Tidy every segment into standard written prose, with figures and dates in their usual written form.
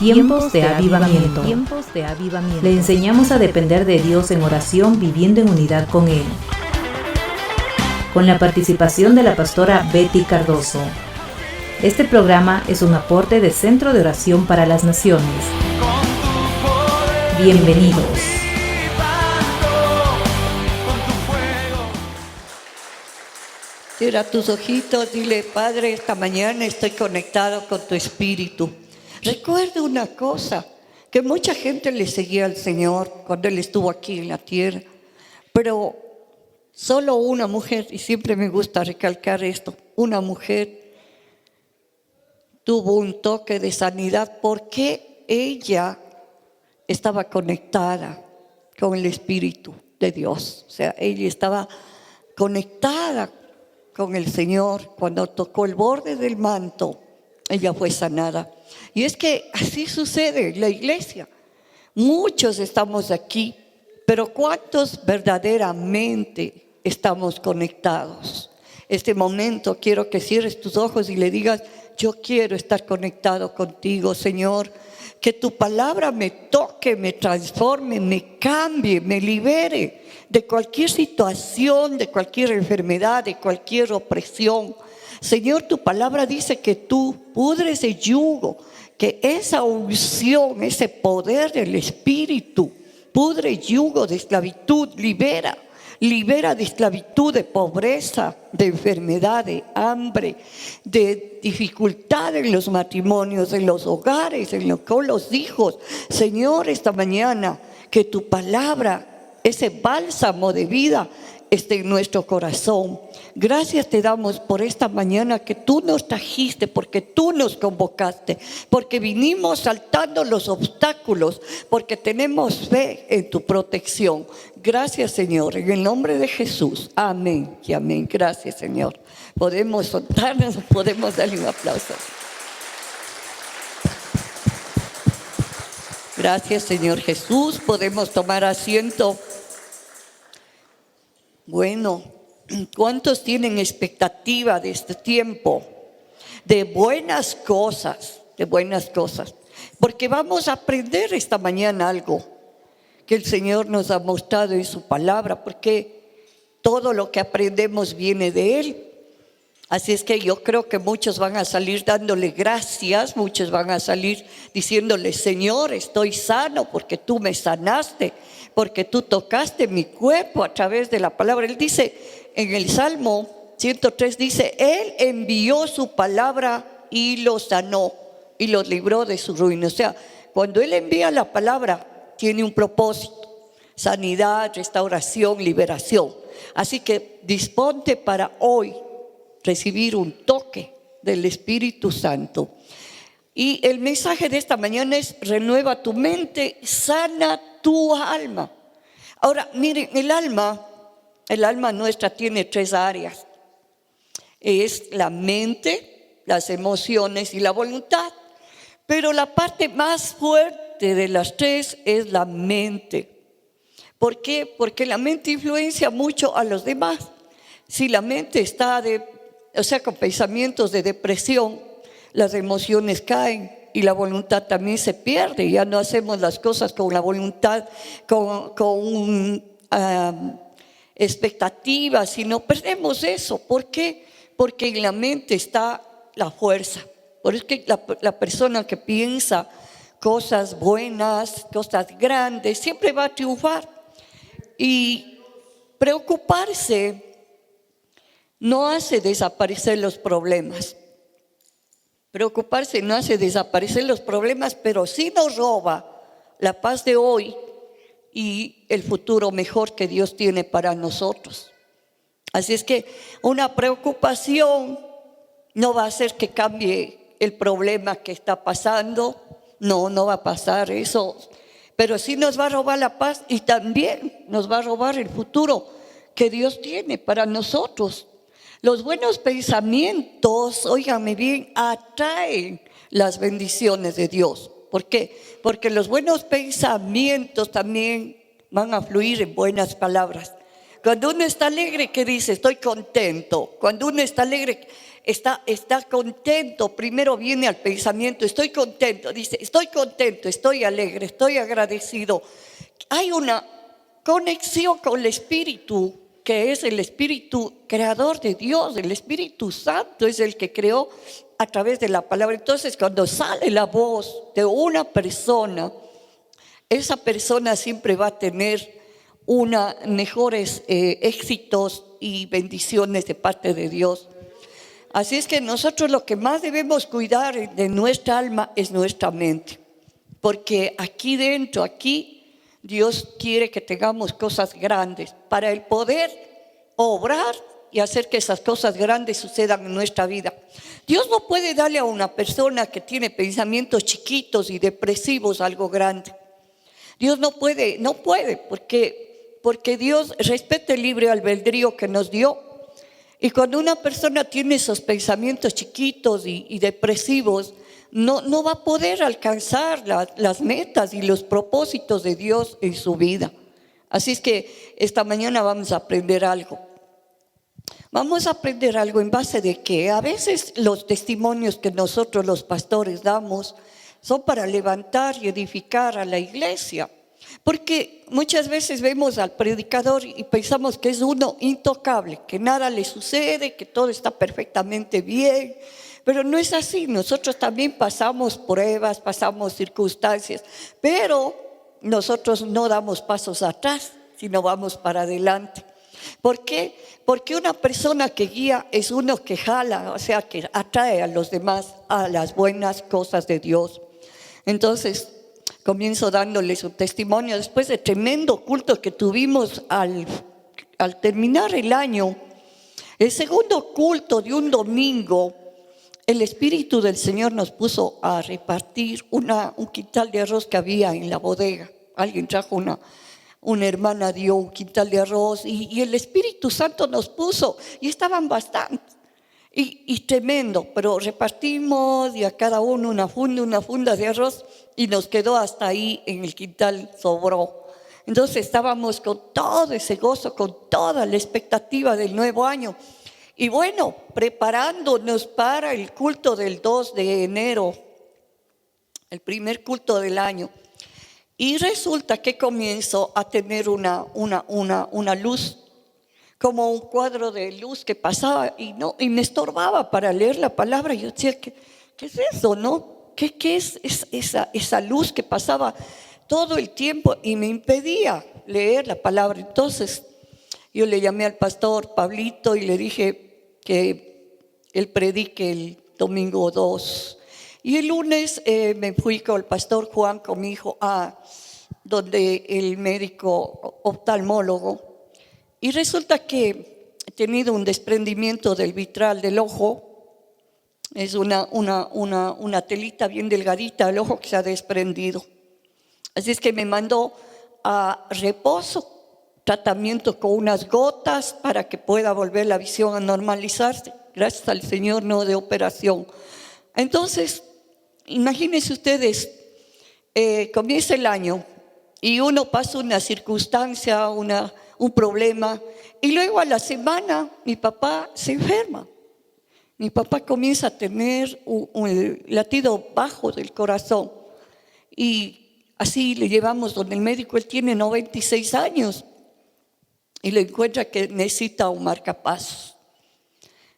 Tiempos de avivamiento. Le enseñamos a depender de Dios en oración, viviendo en unidad con Él. Con la participación de la pastora Betty Cardoso. Este programa es un aporte de Centro de Oración para las Naciones. Bienvenidos. Cierra tus ojitos, dile: Padre, esta mañana estoy conectado con tu espíritu. Recuerda una cosa, que mucha gente le seguía al Señor cuando Él estuvo aquí en la tierra, pero solo una mujer, y siempre me gusta recalcar esto, una mujer tuvo un toque de sanidad porque ella estaba conectada con el Espíritu de Dios. O sea, ella estaba conectada con el Señor. Cuando tocó el borde del manto, ella fue sanada. Y es que así sucede en la iglesia. Muchos estamos aquí, pero ¿cuántos verdaderamente estamos conectados? Este momento quiero que cierres tus ojos y le digas: yo quiero estar conectado contigo, Señor. Que tu palabra me toque, me transforme, me cambie, me libere de cualquier situación, de cualquier enfermedad, de cualquier opresión. Señor, tu palabra dice que tú pudres el yugo, que esa unción, ese poder del Espíritu pudre el yugo de esclavitud, libera de esclavitud, de pobreza, de enfermedad, de hambre, de dificultad en los matrimonios, en los hogares, con los hijos. Señor, esta mañana que tu palabra, ese bálsamo de vida, esté en nuestro corazón. Gracias te damos por esta mañana que tú nos trajiste, porque tú nos convocaste, porque vinimos saltando los obstáculos, porque tenemos fe en tu protección. Gracias, Señor, en el nombre de Jesús. Amén y amén. Gracias, Señor. Podemos soltarnos, podemos darle un aplauso. Gracias, Señor Jesús. Podemos tomar asiento. Bueno, ¿cuántos tienen expectativa de este tiempo? De buenas cosas, Porque vamos a aprender esta mañana algo que el Señor nos ha mostrado en su palabra, porque todo lo que aprendemos viene de Él. Así es que yo creo que muchos van a salir dándole gracias, muchos van a salir diciéndole: Señor, estoy sano porque tú me sanaste, porque tú tocaste mi cuerpo a través de la palabra. Él dice en el Salmo 103, dice: Él envió su palabra y los sanó y los libró de su ruina. O sea, cuando Él envía la palabra, tiene un propósito: sanidad, restauración, liberación. Así que disponte para hoy recibir un toque del Espíritu Santo. Y el mensaje de esta mañana es: renueva tu mente, sana tu alma. Ahora, miren, el alma nuestra tiene 3 áreas. Es la mente, las emociones y la voluntad. Pero la parte más fuerte de las 3 es la mente. ¿Por qué? Porque la mente influencia mucho a los demás. Si la mente está con pensamientos de depresión, las emociones caen y la voluntad también se pierde. Ya no hacemos las cosas con la voluntad, con expectativas, sino perdemos eso. ¿Por qué? Porque en la mente está la fuerza. Por eso que la persona que piensa cosas buenas, cosas grandes, siempre va a triunfar. Y preocuparse no hace desaparecer los problemas. Preocuparse no hace desaparecer los problemas, pero sí nos roba la paz de hoy y el futuro mejor que Dios tiene para nosotros. Así es que una preocupación no va a hacer que cambie el problema que está pasando. No va a pasar eso. Pero sí nos va a robar la paz y también nos va a robar el futuro que Dios tiene para nosotros. Los buenos pensamientos, óiganme bien, atraen las bendiciones de Dios. ¿Por qué? Porque los buenos pensamientos también van a fluir en buenas palabras. Cuando uno está alegre, ¿qué dice? Estoy contento. Cuando uno está alegre, está contento, primero viene al pensamiento, estoy contento, dice, estoy contento, estoy alegre, estoy agradecido. Hay una conexión con el Espíritu, que es el Espíritu creador de Dios, el Espíritu Santo es el que creó a través de la palabra. Entonces, cuando sale la voz de una persona, esa persona siempre va a tener mejores éxitos y bendiciones de parte de Dios. Así es que nosotros lo que más debemos cuidar de nuestra alma es nuestra mente, porque aquí dentro, Dios quiere que tengamos cosas grandes para el poder obrar y hacer que esas cosas grandes sucedan en nuestra vida. Dios no puede darle a una persona que tiene pensamientos chiquitos y depresivos algo grande. Dios no puede, porque Dios respeta el libre albedrío que nos dio. Y cuando una persona tiene esos pensamientos chiquitos y depresivos, no va a poder alcanzar las metas y los propósitos de Dios en su vida. Así es que esta mañana vamos a aprender algo. Vamos a aprender algo en base de que a veces los testimonios que nosotros los pastores damos son para levantar y edificar a la iglesia. Porque muchas veces vemos al predicador y pensamos que es uno intocable, que nada le sucede, que todo está perfectamente bien. Pero no es así. Nosotros también pasamos pruebas, pasamos circunstancias, pero nosotros no damos pasos atrás, sino vamos para adelante. ¿Por qué? Porque una persona que guía es uno que jala, o sea, que atrae a los demás a las buenas cosas de Dios. Entonces, comienzo dándoles un testimonio. Después de tremendo culto que tuvimos al terminar el año, el segundo culto de un domingo, el Espíritu del Señor nos puso a repartir un quintal de arroz que había en la bodega. Alguien trajo una hermana dio un quintal de arroz y el Espíritu Santo nos puso y estaban bastantes y tremendo, pero repartimos y a cada uno una funda de arroz y nos quedó hasta ahí en el quintal, sobró. Entonces estábamos con todo ese gozo, con toda la expectativa del nuevo año y bueno, preparándonos para el culto del 2 de enero, el primer culto del año. Y resulta que comienzo a tener una luz, como un cuadro de luz que pasaba y me estorbaba para leer la palabra. Yo decía, ¿qué es eso, no? ¿Qué es esa luz que pasaba todo el tiempo y me impedía leer la palabra? Entonces yo le llamé al pastor Pablito y le dije que él predique el domingo 2. Y el lunes me fui con el pastor Juan, con mi hijo, donde el médico oftalmólogo. Y resulta que he tenido un desprendimiento del vitral del ojo. Es una telita bien delgadita, el ojo que se ha desprendido. Así es que me mandó a reposo, tratamiento con unas gotas para que pueda volver la visión a normalizarse. Gracias al Señor, no de operación. Entonces, imagínense ustedes, comienza el año y uno pasa una circunstancia, un problema, y luego a la semana mi papá se enferma. Mi papá comienza a tener un latido bajo del corazón y así le llevamos donde el médico. Él tiene 96 años y le encuentra que necesita un marcapasos.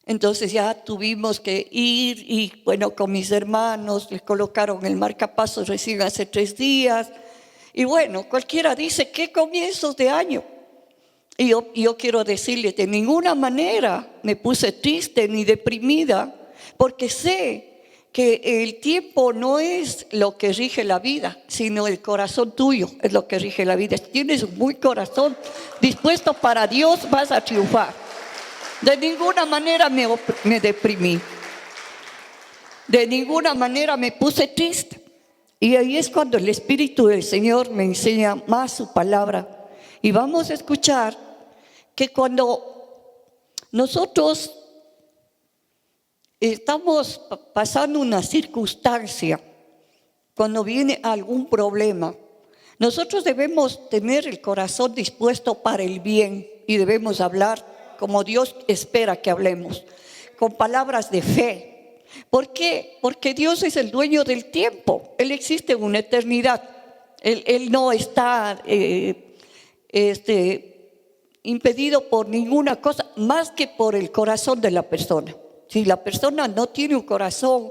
Entonces ya tuvimos que ir y bueno, con mis hermanos le colocaron el marcapasos recién hace 3 días. Y bueno, cualquiera dice, ¿qué comienzos de año? Y yo quiero decirles, de ninguna manera me puse triste ni deprimida, porque sé que el tiempo no es lo que rige la vida, sino el corazón tuyo es lo que rige la vida. Si tienes un buen corazón dispuesto para Dios, vas a triunfar. De ninguna manera me deprimí. De ninguna manera me puse triste. Y ahí es cuando el Espíritu del Señor me enseña más su palabra. Y vamos a escuchar que cuando nosotros estamos pasando una circunstancia, cuando viene algún problema, nosotros debemos tener el corazón dispuesto para el bien y debemos hablar como Dios espera que hablemos. con palabras de fe. ¿Por qué? Porque Dios es el dueño del tiempo. Él existe en una eternidad. Él no está impedido por ninguna cosa más que por el corazón de la persona. Si la persona no tiene un corazón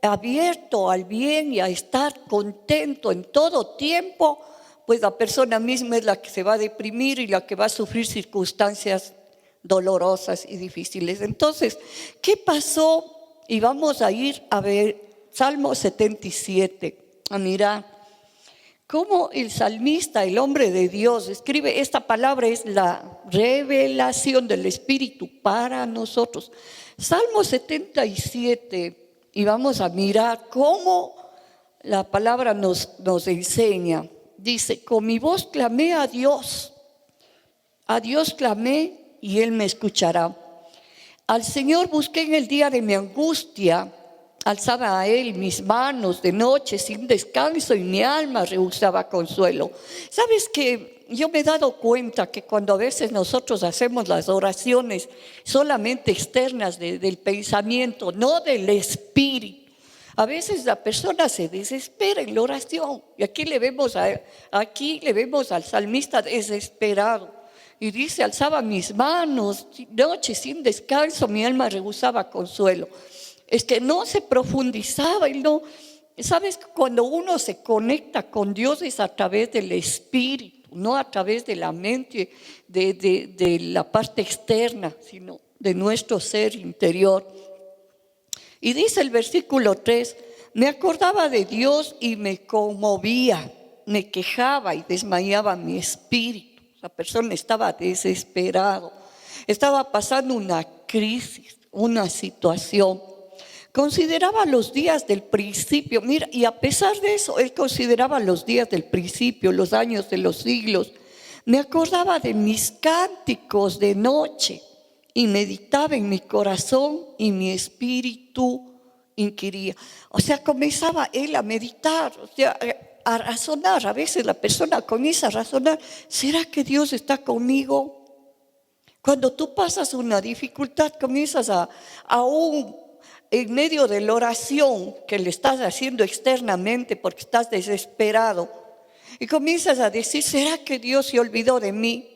abierto al bien y a estar contento en todo tiempo, pues la persona misma es la que se va a deprimir y la que va a sufrir circunstancias dolorosas y difíciles. Entonces, ¿qué pasó? Y vamos a ir a ver Salmo 77, a mirar cómo el salmista, el hombre de Dios, escribe. Esta palabra es la revelación del Espíritu para nosotros. Salmo 77, y vamos a mirar cómo la palabra nos enseña. Dice: con mi voz clamé a Dios clamé y Él me escuchará. Al Señor busqué en el día de mi angustia, alzaba a Él mis manos de noche sin descanso y mi alma rehusaba consuelo. ¿Sabes que yo me he dado cuenta que cuando a veces nosotros hacemos las oraciones solamente externas del pensamiento, no del espíritu, a veces la persona se desespera en la oración? Y aquí le vemos al salmista desesperado. Y dice: alzaba mis manos, noche sin descanso, mi alma rehusaba consuelo. Es que no se profundizaba y no. ¿Sabes? Cuando uno se conecta con Dios es a través del Espíritu, no a través de la mente, de la parte externa, sino de nuestro ser interior. Y dice el versículo 3: me acordaba de Dios y me conmovía, me quejaba y desmayaba mi espíritu. La persona estaba desesperado, estaba pasando una crisis, una situación. Consideraba los días del principio, mira, y a pesar de eso, él consideraba los días del principio, los años de los siglos. Me acordaba de mis cánticos de noche y meditaba en mi corazón y mi espíritu inquiría. O sea, comenzaba él a meditar, o sea, a razonar. A veces la persona comienza a razonar: ¿será que Dios está conmigo? Cuando tú pasas una dificultad, comienzas aún en medio de la oración que le estás haciendo externamente porque estás desesperado, y comienzas a decir: ¿será que Dios se olvidó de mí?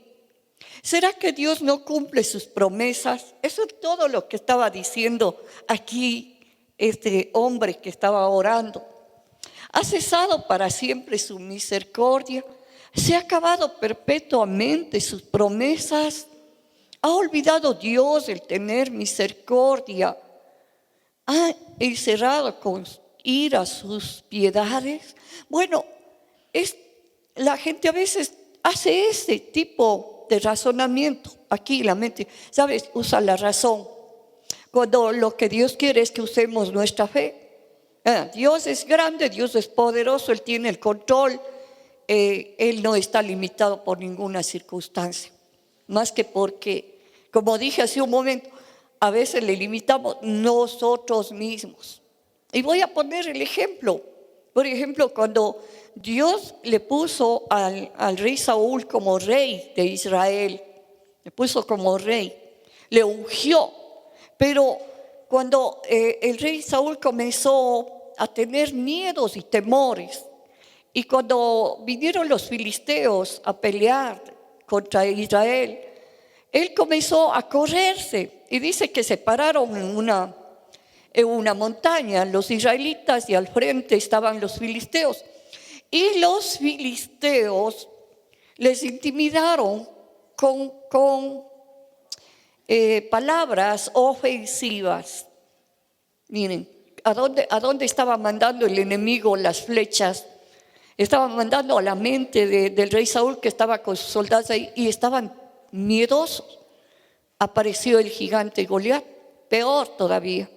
¿Será que Dios no cumple sus promesas? Eso es todo lo que estaba diciendo aquí este hombre que estaba orando. ¿Ha cesado para siempre su misericordia? ¿Se ha acabado perpetuamente sus promesas? ¿Ha olvidado Dios el tener misericordia? ¿Ha encerrado con ira sus piedades? Bueno, la gente a veces hace ese tipo de razonamiento. Aquí la mente, ¿sabes? Usa la razón, cuando lo que Dios quiere es que usemos nuestra fe. Dios es grande, Dios es poderoso, Él tiene el control. Él no está limitado por ninguna circunstancia, más que porque, como dije hace un momento, a veces le limitamos nosotros mismos. Y voy a poner el ejemplo. Por ejemplo, cuando Dios le puso al rey Saúl como rey de Israel, le puso como rey, le ungió. Pero cuando el rey Saúl comenzó a tener miedos y temores, y cuando vinieron los filisteos a pelear contra Israel, él comenzó a correrse. Y dice que se pararon en una montaña los israelitas y al frente estaban los filisteos. Y los filisteos les intimidaron con palabras ofensivas. Miren, ¿a dónde estaba mandando el enemigo las flechas? Estaba mandando a la mente del rey Saúl, que estaba con sus soldados ahí, y estaban miedosos. Apareció el gigante Goliat, peor todavía.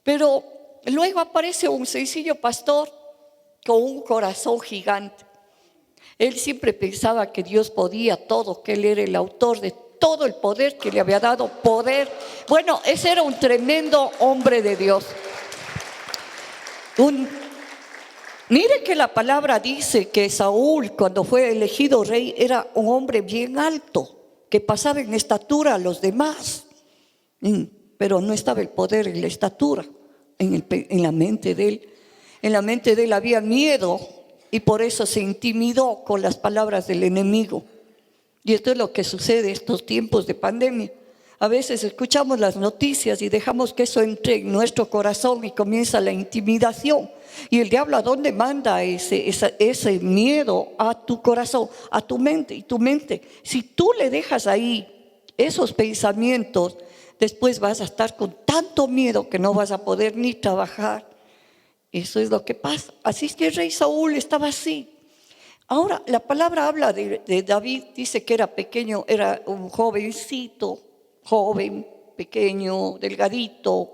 Pero luego aparece un sencillo pastor con un corazón gigante. Él siempre pensaba que Dios podía todo, que Él era el autor de todo el poder, que le había dado poder. Bueno, ese era un tremendo hombre de Dios. Mire que la palabra dice que Saúl, cuando fue elegido rey, era un hombre bien alto, que pasaba en estatura a los demás. pero no estaba el poder y la estatura en la mente de él. En la mente de él había miedo y por eso se intimidó con las palabras del enemigo. Y esto es lo que sucede en estos tiempos de pandemia. A veces escuchamos las noticias y dejamos que eso entre en nuestro corazón y comienza la intimidación. Y el diablo, ¿a dónde manda ese miedo? A tu corazón, a tu mente. Y tu mente, si tú le dejas ahí esos pensamientos, después vas a estar con tanto miedo que no vas a poder ni trabajar. Eso es lo que pasa. Así es que el rey Saúl estaba así. Ahora, la palabra habla de David, dice que era pequeño, era un jovencito, joven, pequeño, delgadito,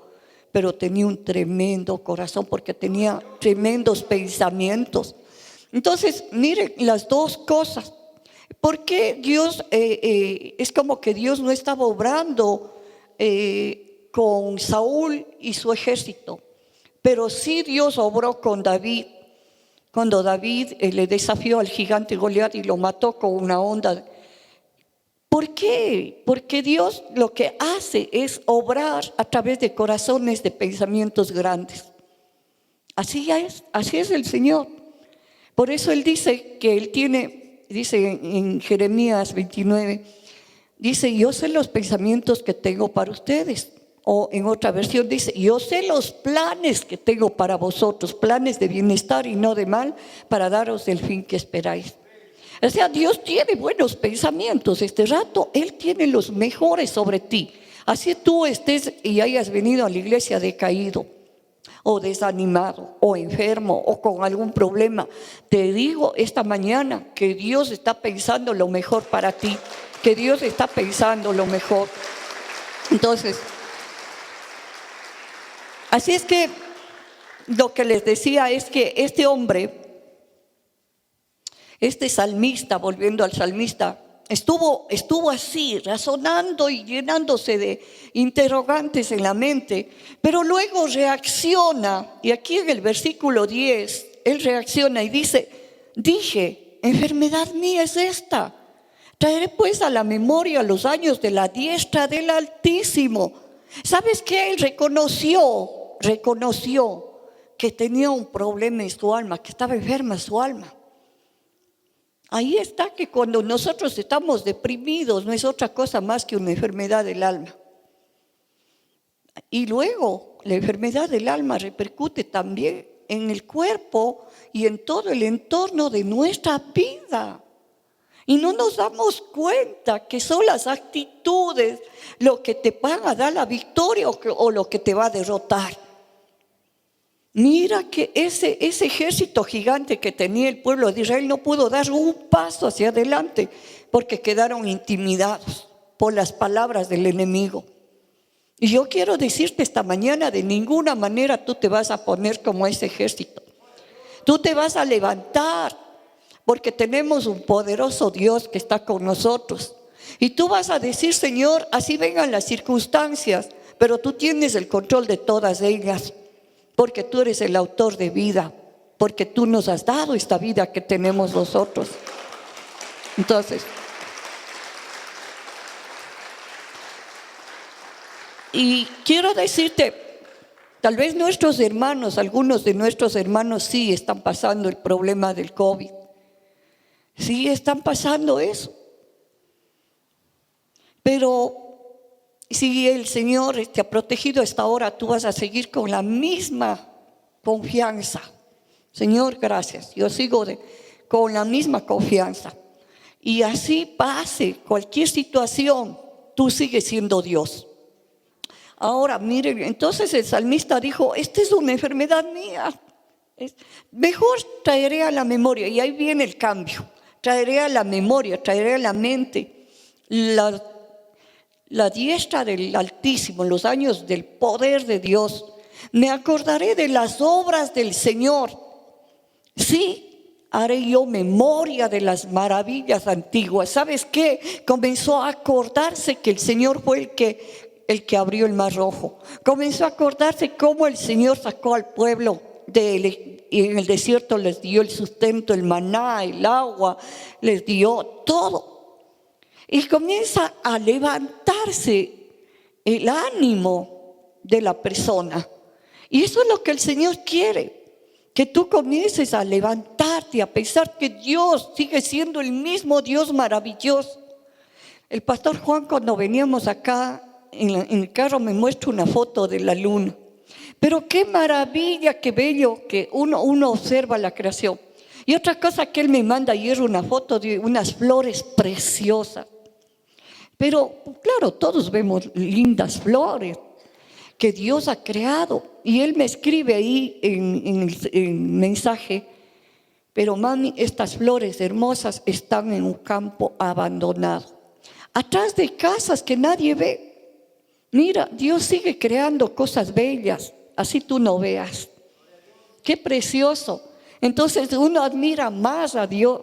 pero tenía un tremendo corazón porque tenía tremendos pensamientos. Entonces, miren las dos cosas. ¿Por qué Dios, es como que Dios no estaba obrando con Saúl y su ejército? Pero sí Dios obró con David. Cuando David le desafió al gigante Goliat y lo mató con una onda. ¿Por qué? Porque Dios lo que hace es obrar a través de corazones de pensamientos grandes. Así es el Señor. Por eso Él dice que Él tiene, dice en Jeremías 29, dice: yo sé los pensamientos que tengo para ustedes. O en otra versión dice: yo sé los planes que tengo para vosotros, planes de bienestar y no de mal, para daros el fin que esperáis. O sea, Dios tiene buenos pensamientos. Este rato Él tiene los mejores sobre ti. Así tú estés y hayas venido a la iglesia decaído, o desanimado, o enfermo, o con algún problema, te digo esta mañana que Dios está pensando lo mejor para ti, que Dios está pensando lo mejor. Entonces, así es que lo que les decía es que este hombre, este salmista, volviendo al salmista, estuvo así, razonando y llenándose de interrogantes en la mente, pero luego reacciona, y aquí en el versículo 10, él reacciona y dice: dije, enfermedad mía es esta, traeré pues a la memoria los años de la diestra del Altísimo. ¿Sabes qué? Él reconoció que tenía un problema en su alma, que estaba enferma su alma. Ahí está que cuando nosotros estamos deprimidos no es otra cosa más que una enfermedad del alma. Y luego la enfermedad del alma repercute también en el cuerpo y en todo el entorno de nuestra vida. Y no nos damos cuenta que son las actitudes lo que te van a dar la victoria o lo que te va a derrotar. Mira que ese ejército gigante que tenía el pueblo de Israel no pudo dar un paso hacia adelante porque quedaron intimidados por las palabras del enemigo. Y yo quiero decirte esta mañana: de ninguna manera tú te vas a poner como ese ejército. Tú te vas a levantar porque tenemos un poderoso Dios que está con nosotros. Y tú vas a decir: Señor, así vengan las circunstancias, pero tú tienes el control de todas ellas. Porque tú eres el autor de vida, porque tú nos has dado esta vida que tenemos nosotros. Entonces, y quiero decirte, tal vez nuestros hermanos, algunos de nuestros hermanos sí están pasando el problema del COVID. Sí están pasando eso. Pero si el Señor te ha protegido hasta ahora, tú vas a seguir con la misma confianza. Señor, gracias. Yo sigo con la misma confianza. Y así pase cualquier situación, tú sigues siendo Dios. Ahora, miren, entonces el salmista dijo: esta es una enfermedad mía. Mejor traeré a la memoria, y ahí viene el cambio. Traeré a la memoria, traeré a la mente la diestra del Altísimo, los años del poder de Dios. Me acordaré de las obras del Señor. Sí, haré yo memoria de las maravillas antiguas. ¿Sabes qué? Comenzó a acordarse que el Señor fue el que abrió el Mar Rojo. Comenzó a acordarse cómo el Señor sacó al pueblo y en el desierto les dio el sustento, el maná, el agua, les dio todo. Y comienza a levantarse el ánimo de la persona. Y eso es lo que el Señor quiere, que tú comiences a levantarte, a pensar que Dios sigue siendo el mismo Dios maravilloso. El pastor Juan, cuando veníamos acá en el carro, me muestra una foto de la luna. Pero qué maravilla, qué bello que uno observa la creación. Y otra cosa que él me manda ayer, una foto de unas flores preciosas. Pero claro, todos vemos lindas flores que Dios ha creado. Y él me escribe ahí en el mensaje: pero mami, estas flores hermosas están en un campo abandonado, atrás de casas que nadie ve. Mira, Dios sigue creando cosas bellas, así tú no veas. Qué precioso. Entonces uno admira más a Dios,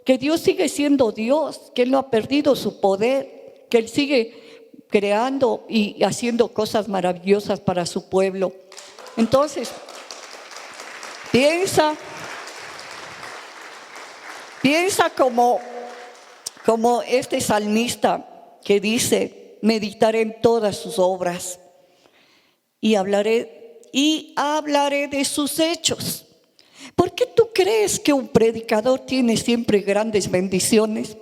que Dios sigue siendo Dios, que Él no ha perdido su poder, que Él sigue creando y haciendo cosas maravillosas para su pueblo. Entonces, piensa como este salmista que dice: meditaré en todas sus obras y hablaré de sus hechos. ¿Por qué tú crees que un predicador tiene siempre grandes bendiciones?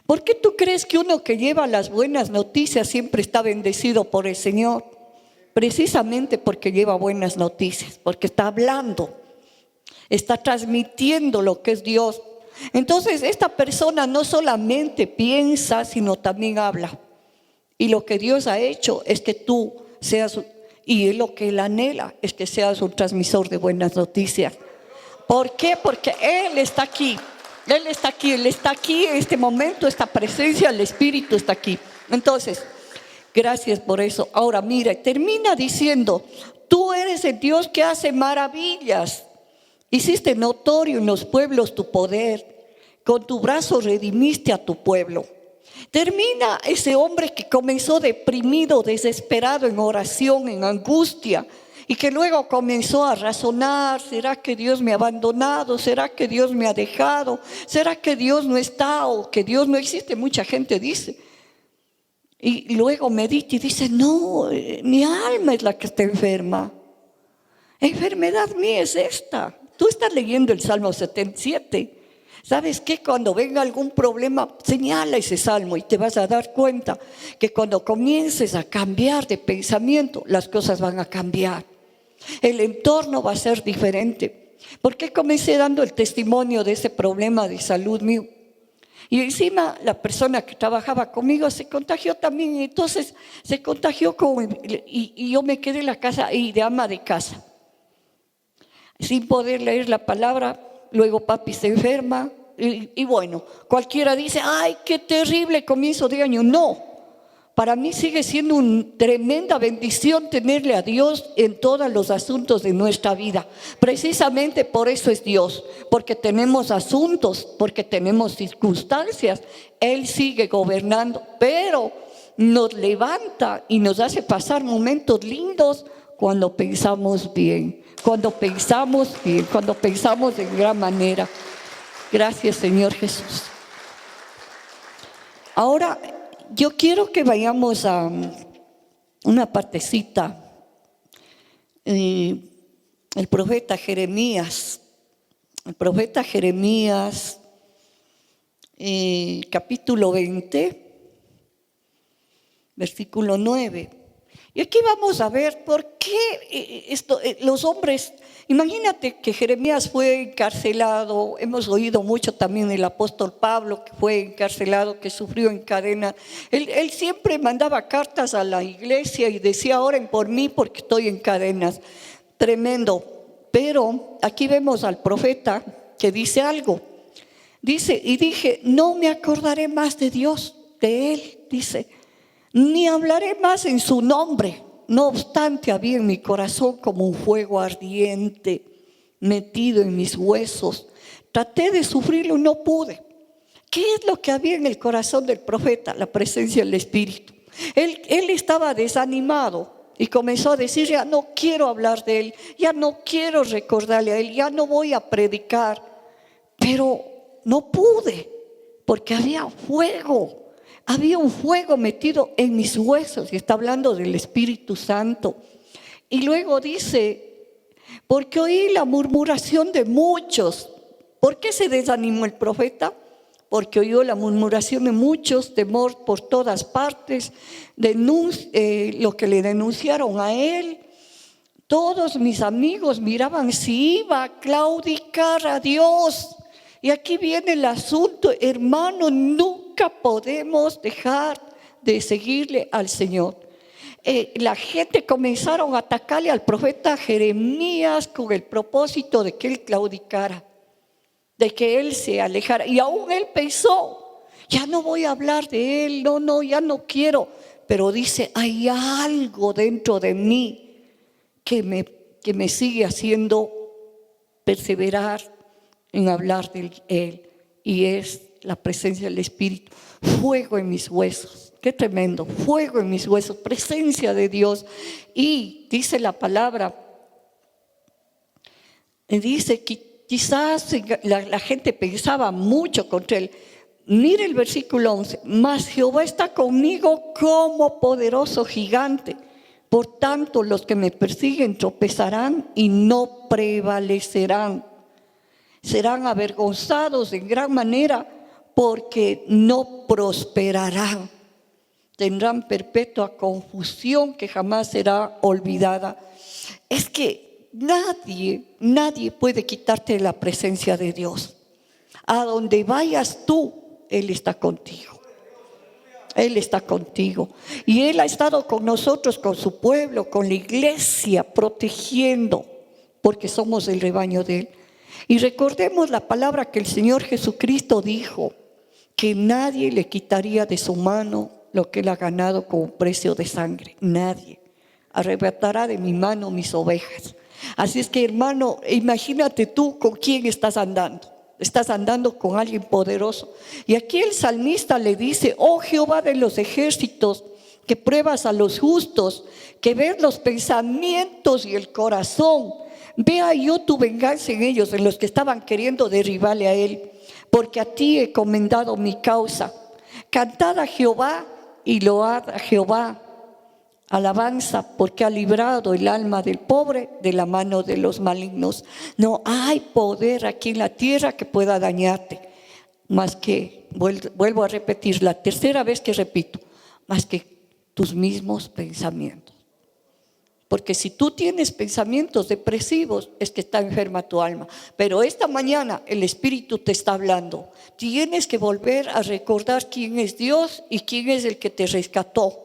¿Por qué tú crees que uno que lleva las buenas noticias siempre está bendecido por el Señor? Precisamente porque lleva buenas noticias, porque está hablando, está transmitiendo lo que es Dios. Entonces esta persona no solamente piensa, sino también habla. Y lo que Dios ha hecho es que tú seas, y es lo que Él anhela, es que seas un transmisor de buenas noticias. ¿Por qué? Porque Él está aquí. Él está aquí en este momento, esta presencia, el Espíritu está aquí. Entonces, gracias por eso. Ahora mira, termina diciendo: tú eres el Dios que hace maravillas. Hiciste notorio en los pueblos tu poder. Con tu brazo redimiste a tu pueblo. Termina ese hombre que comenzó deprimido, desesperado, en oración, en angustia, y que luego comenzó a razonar: ¿será que Dios me ha abandonado? ¿Será que Dios me ha dejado? ¿Será que Dios no está o que Dios no existe? Mucha gente dice. Y luego medita y dice: no, mi alma es la que está enferma. Enfermedad mía es esta. Tú estás leyendo el Salmo 77. ¿Sabes qué? Cuando venga algún problema, señala ese salmo y te vas a dar cuenta que cuando comiences a cambiar de pensamiento, las cosas van a cambiar. El entorno va a ser diferente. ¿Por qué comencé dando el testimonio de ese problema de salud mío? Y encima la persona que trabajaba conmigo se contagió también. Y entonces se contagió y yo me quedé en la casa y de ama de casa, sin poder leer la palabra. Luego papi se enferma y bueno, cualquiera dice: ay, qué terrible comienzo de año. No, para mí sigue siendo una tremenda bendición tenerle a Dios en todos los asuntos de nuestra vida. Precisamente por eso es Dios, porque tenemos asuntos, porque tenemos circunstancias. Él sigue gobernando, pero nos levanta y nos hace pasar momentos lindos cuando pensamos bien. Cuando pensamos bien, cuando pensamos de gran manera. Gracias, Señor Jesús. Ahora yo quiero que vayamos a una partecita. El profeta Jeremías. El profeta Jeremías, capítulo 20, versículo 9. Y aquí vamos a ver por qué los hombres, imagínate que Jeremías fue encarcelado. Hemos oído mucho también del apóstol Pablo, que fue encarcelado, que sufrió en cadena. Él siempre mandaba cartas a la iglesia y decía: oren por mí porque estoy en cadenas. Tremendo. Pero aquí vemos al profeta que dice algo. Dice: y dije, no me acordaré más de Dios, de Él, dice, ni hablaré más en su nombre. No obstante, había en mi corazón como un fuego ardiente metido en mis huesos. Traté de sufrirlo y no pude. ¿Qué es lo que había en el corazón del profeta? La presencia del Espíritu. Él estaba desanimado y comenzó a decir: ya no quiero hablar de Él, ya no quiero recordarle a Él, ya no voy a predicar. Pero no pude, porque había fuego. había un fuego metido en mis huesos, y está hablando del Espíritu Santo. Y luego dice, porque oí la murmuración de muchos. ¿Por qué se desanimó el profeta? Porque oyó la murmuración de muchos, temor por todas partes, lo que le denunciaron a él. Todos mis amigos miraban si iba a claudicar a Dios. Y aquí viene el asunto, hermano, nunca podemos dejar de seguirle al Señor. La gente comenzaron a atacarle al profeta Jeremías con el propósito de que él claudicara, de que él se alejara. Y aún él pensó, ya no voy a hablar de él, no, ya no quiero. Pero dice, hay algo dentro de mí que me sigue haciendo perseverar en hablar de él, y es la presencia del Espíritu. Fuego en mis huesos, qué tremendo, fuego en mis huesos, presencia de Dios. Y dice la palabra, dice que quizás la gente pensaba mucho contra él. Mire el versículo 11, mas Jehová está conmigo como poderoso gigante. Por tanto, los que me persiguen tropezarán y no prevalecerán. Serán avergonzados en gran manera porque no prosperarán. Tendrán perpetua confusión que jamás será olvidada. Es que nadie puede quitarte la presencia de Dios. A donde vayas tú, Él está contigo. Él está contigo. Y Él ha estado con nosotros, con su pueblo, con la iglesia, protegiendo, porque somos el rebaño de Él. Y recordemos la palabra que el Señor Jesucristo dijo, que nadie le quitaría de su mano lo que Él ha ganado con un precio de sangre. Nadie arrebatará de mi mano mis ovejas. Así es que, hermano, imagínate tú con quién estás andando. Estás andando con alguien poderoso. Y aquí el salmista le dice, oh Jehová de los ejércitos, que pruebas a los justos, que ves los pensamientos y el corazón. Vea yo tu venganza en ellos, en los que estaban queriendo derribarle a él, porque a ti he encomendado mi causa. Cantad a Jehová y load a Jehová. Alabanza, porque ha librado el alma del pobre de la mano de los malignos. No hay poder aquí en la tierra que pueda dañarte, más que, vuelvo a repetir, la tercera vez que repito, más que tus mismos pensamientos. Porque si tú tienes pensamientos depresivos, es que está enferma tu alma. Pero esta mañana el Espíritu te está hablando. Tienes que volver a recordar quién es Dios y quién es el que te rescató.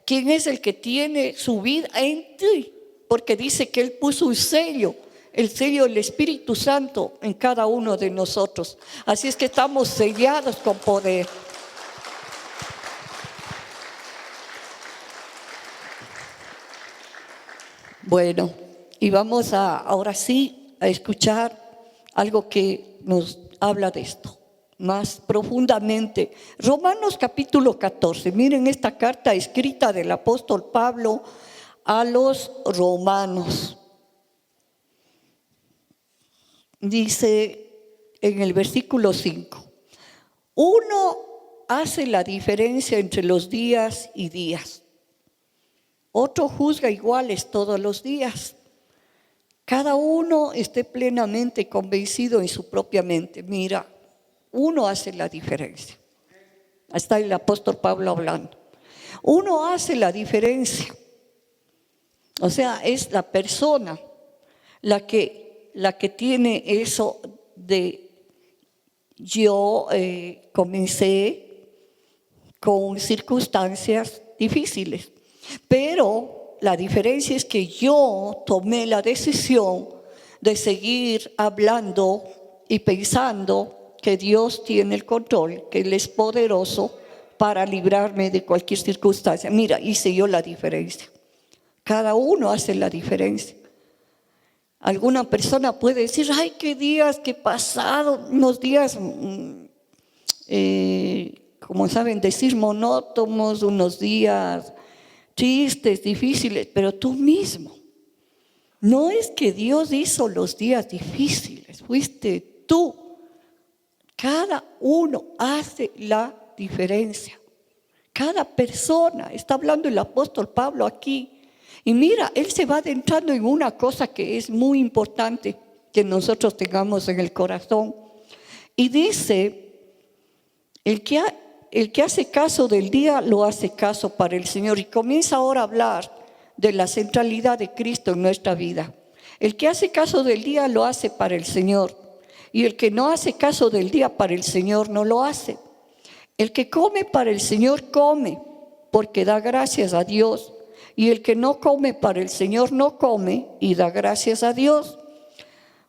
¿Quién es el que tiene su vida en ti? Porque dice que Él puso un sello, el sello del Espíritu Santo en cada uno de nosotros. Así es que estamos sellados con poder. Bueno, y vamos ahora sí a escuchar algo que nos habla de esto más profundamente. Romanos capítulo 14, miren esta carta escrita del apóstol Pablo a los romanos. Dice en el versículo 5, uno hace la diferencia entre los días y días, otro juzga iguales todos los días. Cada uno esté plenamente convencido en su propia mente. Mira, uno hace la diferencia. Está el apóstol Pablo hablando. Uno hace la diferencia. O sea, es la persona la que tiene eso de yo comencé con circunstancias difíciles. Pero la diferencia es que yo tomé la decisión de seguir hablando y pensando que Dios tiene el control, que Él es poderoso para librarme de cualquier circunstancia. Mira, hice yo la diferencia. Cada uno hace la diferencia. Alguna persona puede decir, ay, qué días que he pasado, unos días, como saben decir, monótonos, unos días tristes, difíciles, pero tú mismo. No es que Dios hizo los días difíciles, fuiste tú. Cada uno hace la diferencia. Cada persona, está hablando el apóstol Pablo aquí. Y mira, él se va adentrando en una cosa que es muy importante que nosotros tengamos en el corazón. Y dice, el que hace caso del día lo hace caso para el Señor. Y comienza ahora a hablar de la centralidad de Cristo en nuestra vida. El que hace caso del día lo hace para el Señor. Y el que no hace caso del día para el Señor no lo hace. El que come para el Señor come, porque da gracias a Dios. Y el que no come para el Señor no come y da gracias a Dios.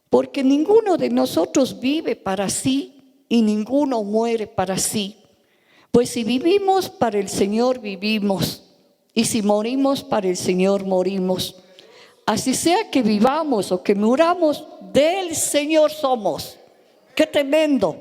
Porque ninguno de nosotros vive para sí y ninguno muere para sí. Pues si vivimos para el Señor vivimos, y si morimos para el Señor morimos. Así sea que vivamos o que muramos, del Señor somos. ¡Qué tremendo!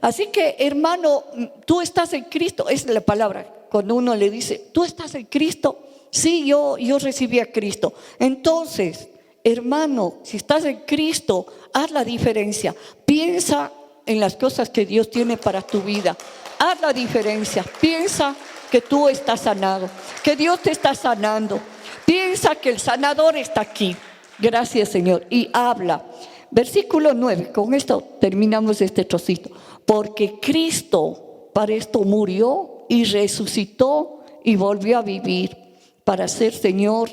Así que, hermano, tú estás en Cristo. Esa es la palabra. Cuando uno le dice, ¿tú estás en Cristo? Sí, yo recibí a Cristo. Entonces, hermano, si estás en Cristo, haz la diferencia. Piensa en las cosas que Dios tiene para tu vida. Haz la diferencia. Piensa que tú estás sanado, que Dios te está sanando. Piensa que el sanador está aquí. Gracias, Señor. Y habla. Versículo 9. Con esto terminamos este trocito. Porque Cristo para esto murió y resucitó y volvió a vivir para ser Señor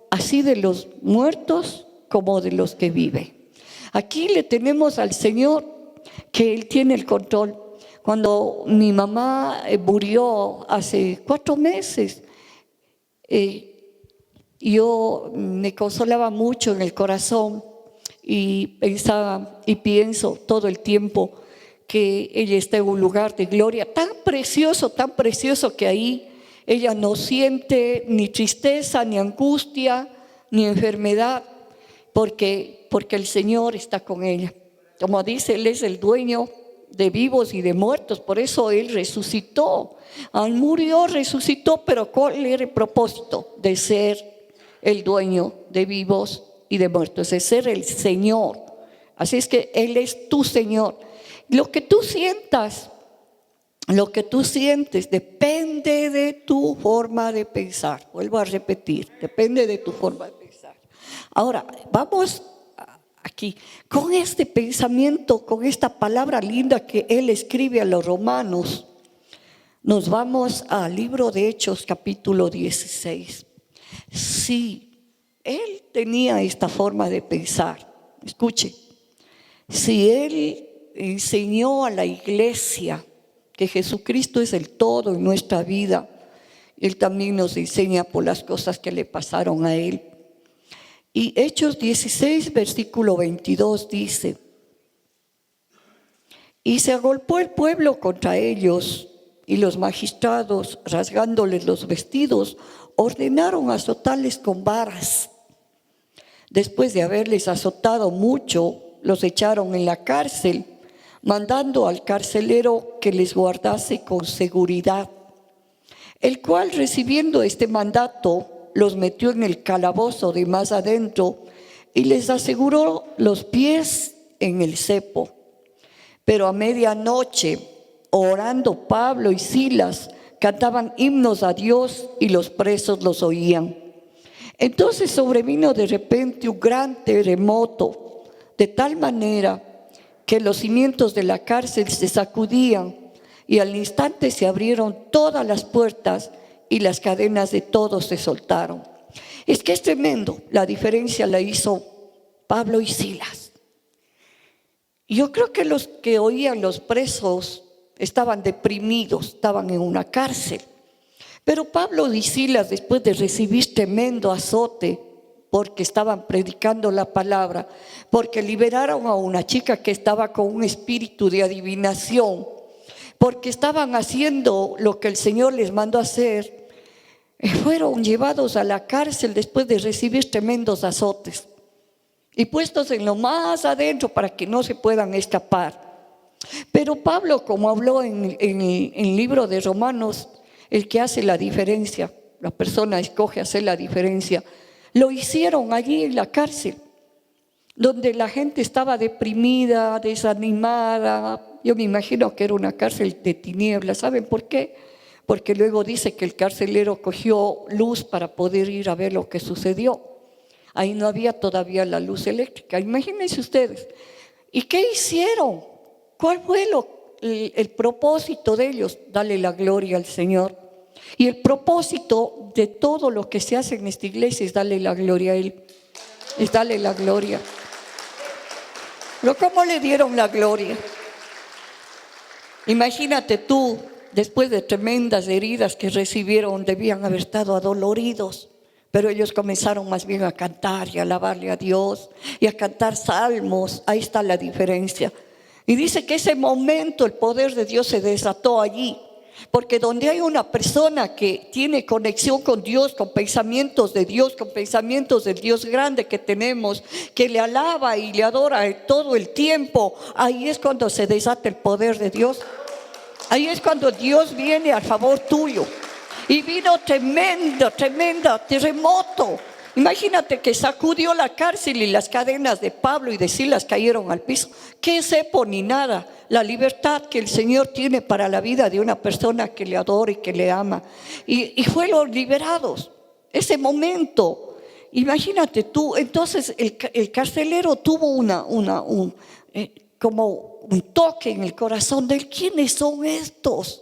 así de los muertos como de los que viven. Aquí le tenemos al Señor que Él tiene el control. Cuando mi mamá murió hace 4 meses, yo me consolaba mucho en el corazón y pensaba y pienso todo el tiempo que ella está en un lugar de gloria tan precioso que ahí ella no siente ni tristeza, ni angustia, ni enfermedad, porque el Señor está con ella. Como dice, Él es el dueño de vivos y de muertos, por eso Él resucitó. Él murió, resucitó, pero ¿cuál era el propósito? De ser el dueño de vivos y de muertos, de ser el Señor. Así es que Él es tu Señor. Lo que tú sientas, lo que tú sientes depende de tu forma de pensar. Vuelvo a repetir, depende de tu forma de pensar. Ahora, vamos aquí, con este pensamiento, con esta palabra linda que él escribe a los romanos, nos vamos al libro de Hechos, capítulo 16. Si él tenía esta forma de pensar, escuche, si él enseñó a la iglesia que Jesucristo es el todo en nuestra vida, Él también nos enseña por las cosas que le pasaron a Él. Y Hechos 16, versículo 22 dice: y se agolpó el pueblo contra ellos, y los magistrados, rasgándoles los vestidos, ordenaron azotarles con varas. Después de haberles azotado mucho, los echaron en la cárcel, mandando al carcelero que les guardase con seguridad, el cual, recibiendo este mandato, los metió en el calabozo de más adentro y les aseguró los pies en el cepo. Pero a medianoche, orando, Pablo y Silas cantaban himnos a Dios y los presos los oían. Entonces sobrevino de repente un gran terremoto, de tal manera que los cimientos de la cárcel se sacudían y al instante se abrieron todas las puertas y las cadenas de todos se soltaron. Es que es tremendo, la diferencia la hizo Pablo y Silas. Yo creo que los que oían los presos estaban deprimidos, estaban en una cárcel. Pero Pablo y Silas, después de recibir tremendo azote, porque estaban predicando la palabra, porque liberaron a una chica que estaba con un espíritu de adivinación, porque estaban haciendo lo que el Señor les mandó hacer, fueron llevados a la cárcel después de recibir tremendos azotes y puestos en lo más adentro para que no se puedan escapar. Pero Pablo, como habló en el libro de Romanos, el que hace la diferencia, la persona escoge hacer la diferencia, lo hicieron allí en la cárcel, donde la gente estaba deprimida, desanimada. Yo me imagino que era una cárcel de tinieblas. ¿Saben por qué? porque luego dice que el carcelero cogió luz para poder ir a ver lo que sucedió. Ahí no había todavía la luz eléctrica, imagínense ustedes. ¿Y qué hicieron? ¿Cuál fue el propósito de ellos? Darle la gloria al Señor. Y el propósito de todo lo que se hace en esta iglesia es darle la gloria a Él. Es darle la gloria. Pero ¿cómo le dieron la gloria? Imagínate tú, después de tremendas heridas que recibieron, debían haber estado adoloridos. Pero ellos comenzaron más bien a cantar y a alabarle a Dios y a cantar salmos. Ahí está la diferencia. Y dice que ese momento el poder de Dios se desató allí. Porque donde hay una persona que tiene conexión con Dios, con pensamientos de Dios, con pensamientos del Dios grande que tenemos, que le alaba y le adora todo el tiempo, ahí es cuando se desata el poder de Dios. Ahí es cuando Dios viene a favor tuyo. Y vino tremendo terremoto. Imagínate que sacudió la cárcel y las cadenas de Pablo y de Silas cayeron al piso. ¿Qué cepo ni nada? La libertad que el Señor tiene para la vida de una persona que le adora y que le ama. Y fueron liberados. Ese momento, imagínate tú. Entonces el carcelero tuvo como un toque en el corazón de él. ¿Quiénes son estos?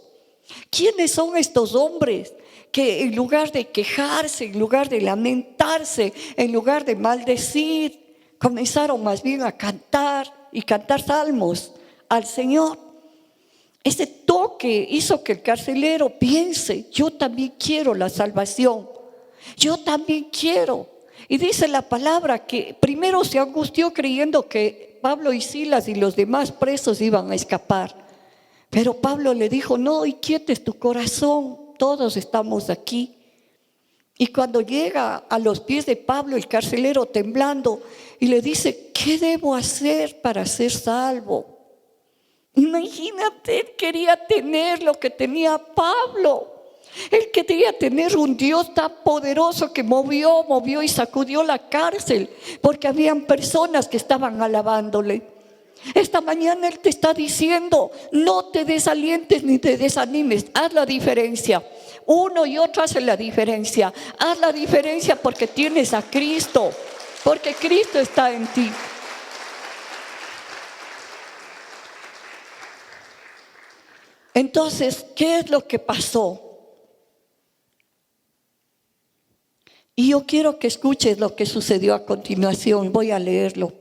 ¿Quiénes son estos hombres que en lugar de quejarse, en lugar de lamentarse, en lugar de maldecir, comenzaron más bien a cantar y cantar salmos al Señor? Ese toque hizo que el carcelero piense: yo también quiero la salvación, yo también quiero. Y dice la palabra que primero se angustió creyendo que Pablo y Silas y los demás presos iban a escapar. Pero Pablo le dijo: no inquietes tu corazón, todos estamos aquí. Y cuando llega a los pies de Pablo, el carcelero temblando, y le dice: ¿qué debo hacer para ser salvo? Imagínate, él quería tener lo que tenía Pablo. Él quería tener un Dios tan poderoso que movió y sacudió la cárcel, porque habían personas que estaban alabándole. Esta mañana Él te está diciendo: no te desalientes ni te desanimes, haz la diferencia. Uno y otro hacen la diferencia. Haz la diferencia porque tienes a Cristo, porque Cristo está en ti. Entonces, ¿qué es lo que pasó? Y yo quiero que escuches lo que sucedió a continuación. Voy a leerlo.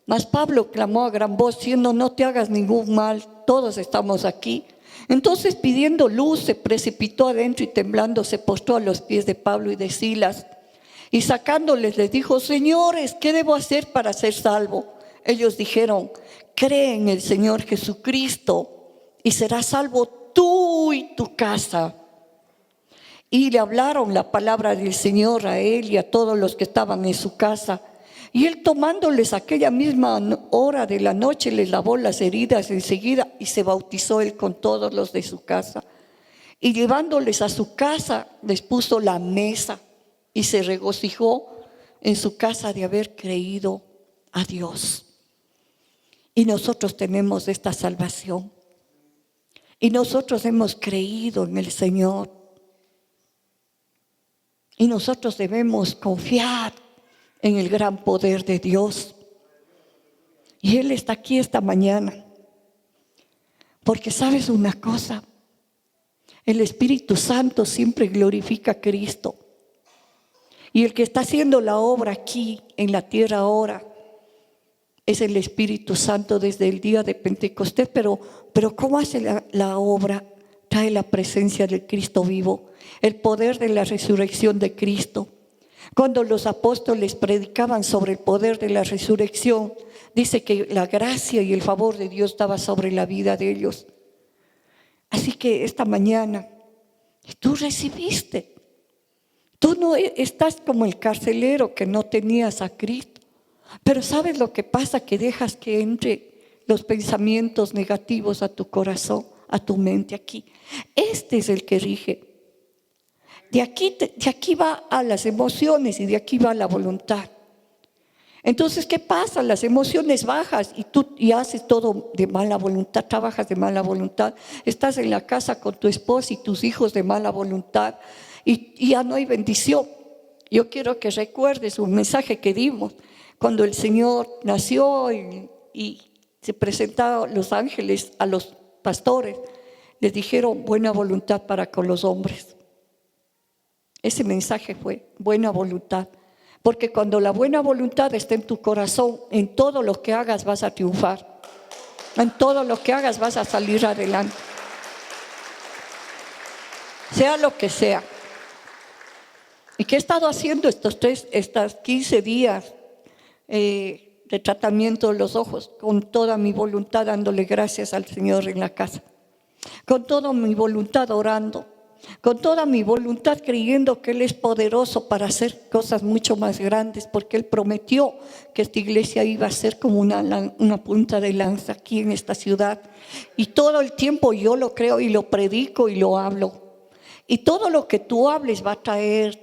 Mas Pablo clamó a gran voz, diciendo: no te hagas ningún mal, todos estamos aquí. Entonces, pidiendo luz, se precipitó adentro y temblando se postró a los pies de Pablo y de Silas. Y sacándoles les dijo: señores, ¿qué debo hacer para ser salvo? Ellos dijeron: cree en el Señor Jesucristo y serás salvo tú y tu casa. Y le hablaron la palabra del Señor a él y a todos los que estaban en su casa. Y él, tomándoles aquella misma hora de la noche, les lavó las heridas enseguida y se bautizó él con todos los de su casa. Y llevándoles a su casa, les puso la mesa y se regocijó en su casa de haber creído a Dios. Y nosotros tenemos esta salvación. Y nosotros hemos creído en el Señor. Y nosotros debemos confiar en el gran poder de Dios. Y Él está aquí esta mañana. Porque sabes una cosa, el Espíritu Santo siempre glorifica a Cristo. Y el que está haciendo la obra aquí en la tierra ahora es el Espíritu Santo desde el día de Pentecostés. Pero ¿cómo hace la obra? Trae la presencia del Cristo vivo, el poder de la resurrección de Cristo. Cuando los apóstoles predicaban sobre el poder de la resurrección, dice que la gracia y el favor de Dios estaba sobre la vida de ellos. Así que esta mañana tú recibiste. Tú no estás como el carcelero que no tenías a Cristo. Pero ¿sabes lo que pasa? Que dejas que entre los pensamientos negativos a tu corazón, a tu mente aquí. Este es el que rige. De aquí va a las emociones y de aquí va a la voluntad. Entonces, ¿qué pasa? Las emociones bajas y haces todo de mala voluntad, trabajas de mala voluntad, estás en la casa con tu esposa y tus hijos de mala voluntad y ya no hay bendición. Yo quiero que recuerdes un mensaje que dimos cuando el Señor nació y se presentaron los ángeles a los pastores, les dijeron buena voluntad para con los hombres. Ese mensaje fue buena voluntad. Porque cuando la buena voluntad está en tu corazón, en todo lo que hagas vas a triunfar. En todo lo que hagas vas a salir adelante. Sea lo que sea. ¿Y qué he estado haciendo estos 15 días de tratamiento de los ojos? Con toda mi voluntad dándole gracias al Señor en la casa. Con toda mi voluntad orando. Con toda mi voluntad creyendo que Él es poderoso para hacer cosas mucho más grandes, porque Él prometió que esta iglesia iba a ser como una punta de lanza aquí en esta ciudad. Y todo el tiempo yo lo creo y lo predico y lo hablo. Y todo lo que tú hables va a traer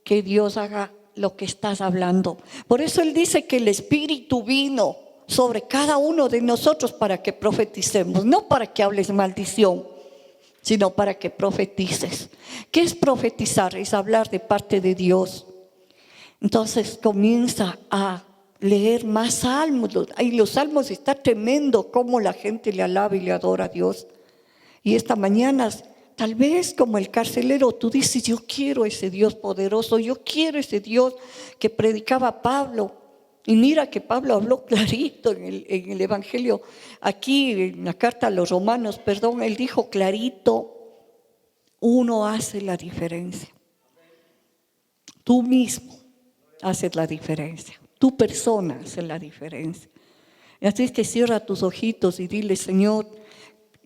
que Dios haga lo que estás hablando. Por eso Él dice que el Espíritu vino sobre cada uno de nosotros para que profeticemos, no para que hables maldición, sino para que profetices. ¿Qué es profetizar? Es hablar de parte de Dios. Entonces comienza a leer más salmos. Y los salmos está tremendo cómo la gente le alaba y le adora a Dios. Y esta mañana, tal vez como el carcelero, tú dices, yo quiero ese Dios poderoso, yo quiero ese Dios que predicaba Pablo. Y mira que Pablo habló clarito en el Evangelio, aquí en la carta a los Romanos, él dijo clarito, uno hace la diferencia. Tú mismo haces la diferencia, tu persona hace la diferencia. Así es que cierra tus ojitos y dile, Señor,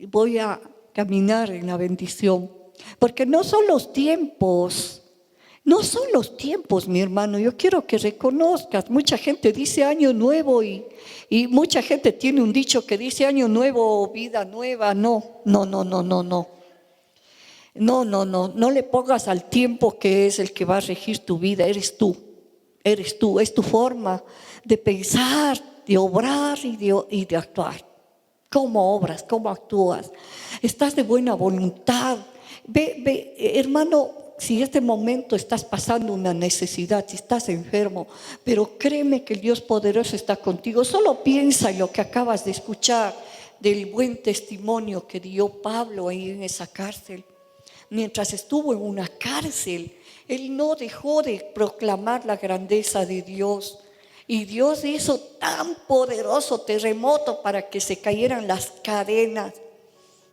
voy a caminar en la bendición, porque no son los tiempos. No son los tiempos, mi hermano. Yo quiero que reconozcas. Mucha gente dice año nuevo y mucha gente tiene un dicho que dice año nuevo, vida nueva. No le pongas al tiempo que es el que va a regir tu vida. Eres tú, es tu forma de pensar, de obrar y de actuar. ¿Cómo obras? ¿Cómo actúas? ¿Estás de buena voluntad? Ve, hermano. Si en este momento estás pasando una necesidad, si estás enfermo, pero créeme que el Dios poderoso está contigo. Solo piensa en lo que acabas de escuchar del buen testimonio que dio Pablo ahí en esa cárcel. Mientras estuvo en una cárcel, él no dejó de proclamar la grandeza de Dios. Y Dios hizo tan poderoso terremoto para que se cayeran las cadenas,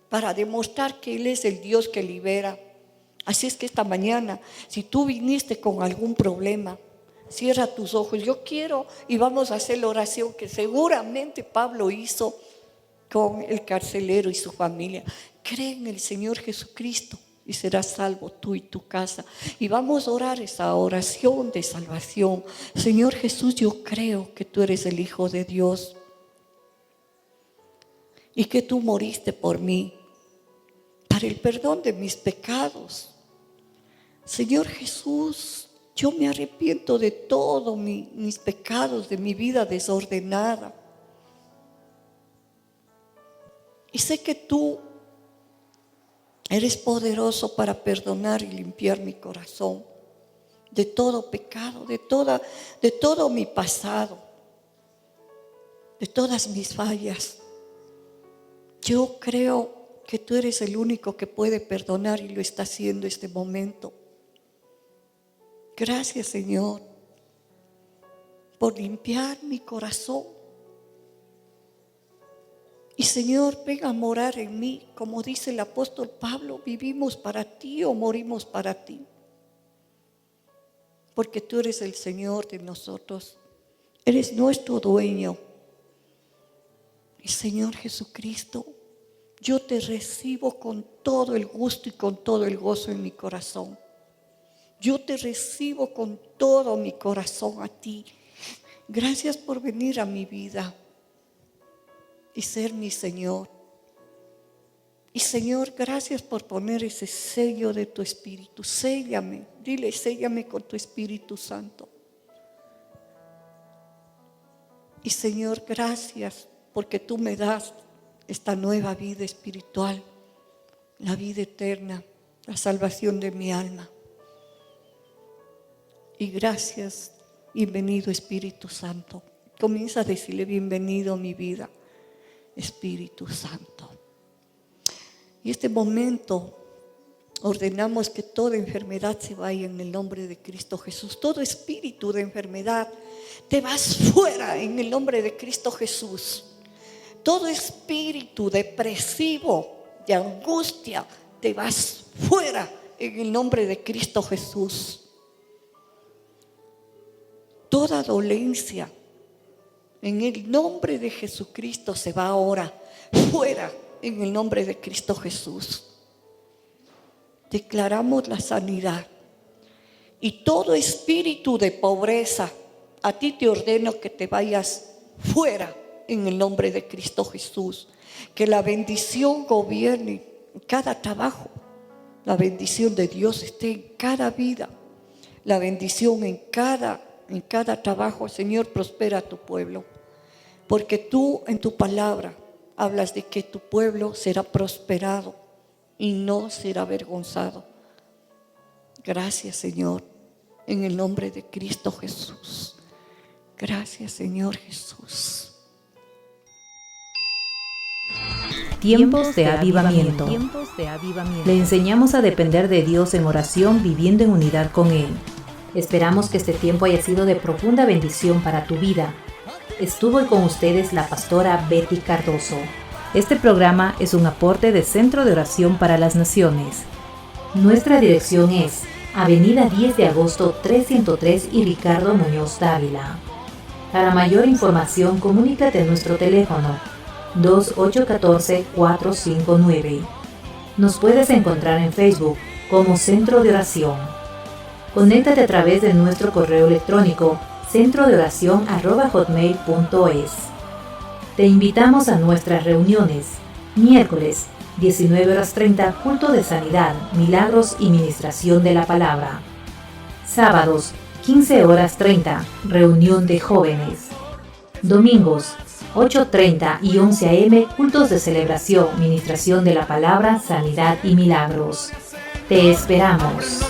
para demostrar que Él es el Dios que libera. Así es que esta mañana, si tú viniste con algún problema, cierra tus ojos. Yo quiero y vamos a hacer la oración que seguramente Pablo hizo con el carcelero y su familia. Cree en el Señor Jesucristo y serás salvo tú y tu casa. Y vamos a orar esa oración de salvación. Señor Jesús, yo creo que tú eres el Hijo de Dios y que tú moriste por mí para el perdón de mis pecados. Señor Jesús, yo me arrepiento de todos mis pecados, de mi vida desordenada. Y sé que tú eres poderoso para perdonar y limpiar mi corazón de todo pecado, de todo mi pasado, de todas mis fallas. Yo creo que tú eres el único que puede perdonar y lo está haciendo en este momento. Gracias, Señor, por limpiar mi corazón. Y Señor, ven a morar en mí, como dice el apóstol Pablo, vivimos para ti o morimos para ti. Porque tú eres el Señor de nosotros, eres nuestro dueño. Y Señor Jesucristo, yo te recibo con todo el gusto y con todo el gozo en mi corazón. Yo te recibo con todo mi corazón a ti. Gracias por venir a mi vida y ser mi Señor. Y Señor, gracias por poner ese sello de tu Espíritu. Séllame, dile, séllame con tu Espíritu Santo. Y Señor, gracias porque tú me das esta nueva vida espiritual, la vida eterna, la salvación de mi alma. Y gracias, bienvenido Espíritu Santo. Comienza a decirle bienvenido a mi vida, Espíritu Santo. Y este momento ordenamos que toda enfermedad se vaya en el nombre de Cristo Jesús. Todo espíritu de enfermedad, te vas fuera en el nombre de Cristo Jesús. Todo espíritu depresivo, de angustia, te vas fuera en el nombre de Cristo Jesús. Toda dolencia, en el nombre de Jesucristo, se va ahora fuera en el nombre de Cristo Jesús. Declaramos la sanidad. Y todo espíritu de pobreza, a ti te ordeno que te vayas fuera en el nombre de Cristo Jesús. Que la bendición gobierne en cada trabajo. La bendición de Dios esté en cada vida. La bendición en cada trabajo. Señor, prospera a tu pueblo. Porque tú en tu palabra hablas de que tu pueblo será prosperado y no será avergonzado. Gracias, Señor, en el nombre de Cristo Jesús. Gracias, Señor Jesús. Tiempos de avivamiento. Le enseñamos a depender de Dios en oración, viviendo en unidad con Él. Esperamos que este tiempo haya sido de profunda bendición para tu vida. Estuvo hoy con ustedes la pastora Betty Cardoso. Este programa es un aporte de Centro de Oración para las Naciones. Nuestra dirección es Avenida 10 de Agosto 303 y Ricardo Muñoz Dávila. Para mayor información, comunícate a nuestro teléfono 2814-459. Nos puedes encontrar en Facebook como Centro de Oración. Conéctate a través de nuestro correo electrónico centrodeoracion@hotmail.es. Te invitamos a nuestras reuniones. Miércoles, 19:30, culto de sanidad, milagros y ministración de la palabra. Sábados, 15:30, reunión de jóvenes. Domingos, 8:30 y 11 a.m., cultos de celebración, ministración de la palabra, sanidad y milagros. Te esperamos.